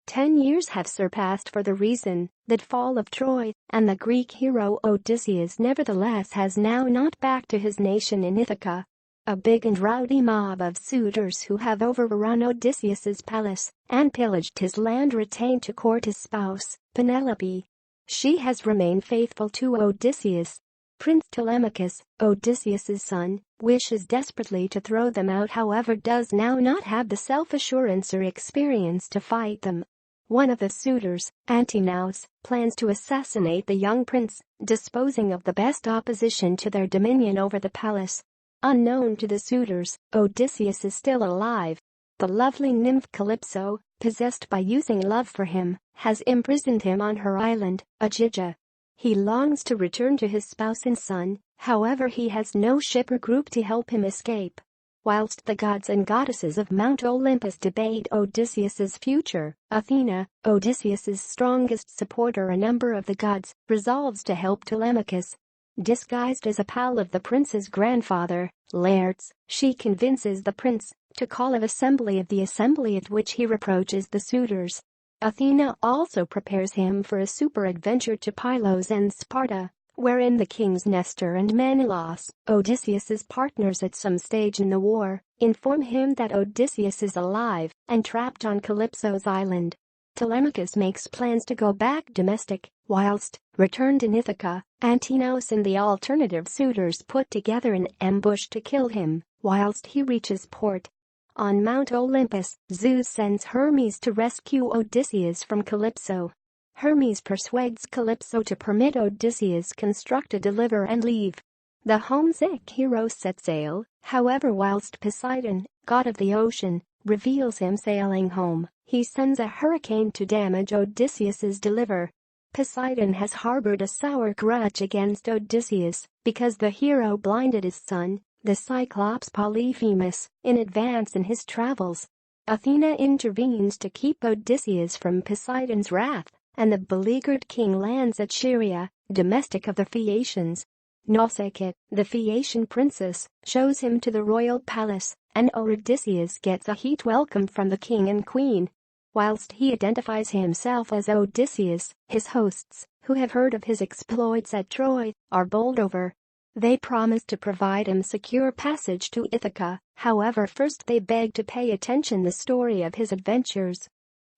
10 years have surpassed for the reason that fall of Troy, and the Greek hero Odysseus nevertheless has now not back to his nation in Ithaca. A big and rowdy mob of suitors who have overrun Odysseus's palace and pillaged his land retain to court his spouse, Penelope. She has remained faithful to Odysseus. Prince Telemachus, Odysseus's son, wishes desperately to throw them out, however does now not have the self-assurance or experience to fight them. One of the suitors, Antinous, plans to assassinate the young prince, disposing of the best opposition to their dominion over the palace. Unknown to the suitors, Odysseus is still alive. The lovely nymph Calypso, possessed by using love for him, has imprisoned him on her island, Aegina. He longs to return to his spouse and son, however he has no ship or group to help him escape. Whilst the gods and goddesses of Mount Olympus debate Odysseus's future, Athena, Odysseus's strongest supporter, a number of the gods, resolves to help Telemachus. Disguised as a pal of the prince's grandfather, Laertes, she convinces the prince to call an assembly at which he reproaches the suitors. Athena also prepares him for a super-adventure to Pylos and Sparta, wherein the kings Nestor and Menelaus, Odysseus's partners at some stage in the war, inform him that Odysseus is alive and trapped on Calypso's island. Telemachus makes plans to go back domestic, whilst, returned in Ithaca, Antinous and the alternative suitors put together an ambush to kill him, whilst he reaches port. On Mount Olympus, Zeus sends Hermes to rescue Odysseus from Calypso. Hermes persuades Calypso to permit Odysseus construct a deliver and leave. The homesick hero sets sail, however whilst Poseidon, god of the ocean, reveals him sailing home, he sends a hurricane to damage Odysseus's deliver. Poseidon has harbored a sour grudge against Odysseus because the hero blinded his son, the Cyclops Polyphemus, in advance in his travels. Athena intervenes to keep Odysseus from Poseidon's wrath, and the beleaguered king lands at Scheria, domestic of the Phaeacians. Nausicaa, the Phaeacian princess, shows him to the royal palace, and Odysseus gets a heat welcome from the king and queen. Whilst he identifies himself as Odysseus, his hosts, who have heard of his exploits at Troy, are bowled over. They promise to provide him secure passage to Ithaca, however first they beg to pay attention the story of his adventures.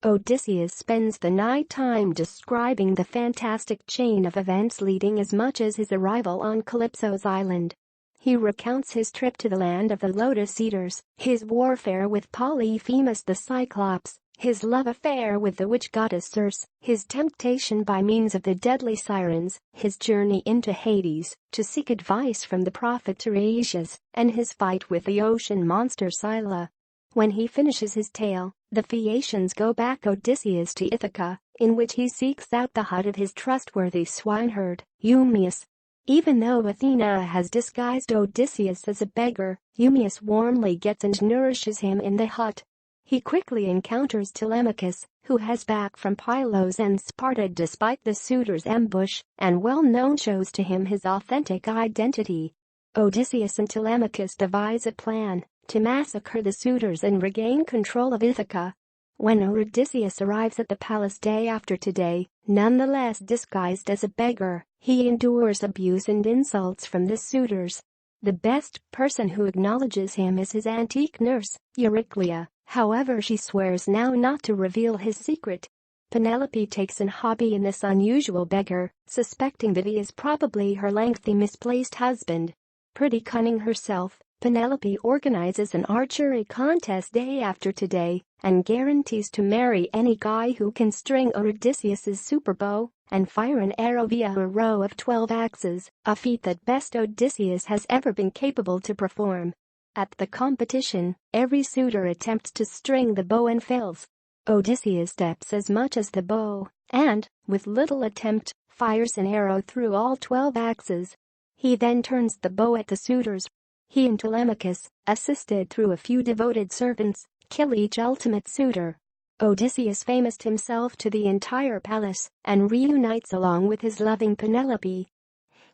Odysseus spends the night time describing the fantastic chain of events leading as much as his arrival on Calypso's island. He recounts his trip to the land of the Lotus Eaters, his warfare with Polyphemus the Cyclops, his love affair with the witch goddess Circe, his temptation by means of the deadly sirens, his journey into Hades to seek advice from the prophet Tiresias, and his fight with the ocean monster Scylla. When he finishes his tale, the Phaeacians go back Odysseus to Ithaca, in which he seeks out the hut of his trustworthy swineherd, Eumaeus. Even though Athena has disguised Odysseus as a beggar, Eumaeus warmly gets and nourishes him in the hut. He quickly encounters Telemachus, who has back from Pylos and Sparta despite the suitors' ambush, and well-known shows to him his authentic identity. Odysseus and Telemachus devise a plan to massacre the suitors and regain control of Ithaca. When Odysseus arrives at the palace day after today, nonetheless disguised as a beggar, he endures abuse and insults from the suitors. The best person who acknowledges him is his antique nurse, Euryclea, however she swears now not to reveal his secret. Penelope takes an hobby in this unusual beggar, suspecting that he is probably her lengthy misplaced husband. Pretty cunning herself, Penelope organizes an archery contest day after today and guarantees to marry any guy who can string Odysseus's super bow and fire an arrow via a row of 12 axes, a feat that best Odysseus has ever been capable to perform. At the competition, every suitor attempts to string the bow and fails. Odysseus steps as much as the bow and, with little attempt, fires an arrow through all 12 axes. He then turns the bow at the suitors. He and Telemachus, assisted through a few devoted servants, kill each ultimate suitor. Odysseus famous himself to the entire palace and reunites along with his loving Penelope.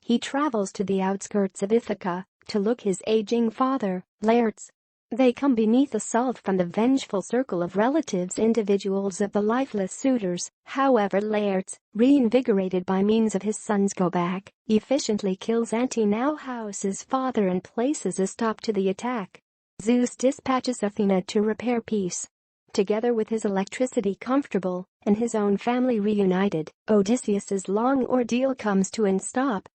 He travels to the outskirts of Ithaca to look his aging father, Laertes. They come beneath assault from the vengeful circle of relatives, individuals of the lifeless suitors. However, Laertes, reinvigorated by means of his sons, go back, efficiently kills Antinous' father and places a stop to the attack. Zeus dispatches Athena to repair peace. Together with his electricity comfortable and his own family reunited, Odysseus's long ordeal comes to an stop.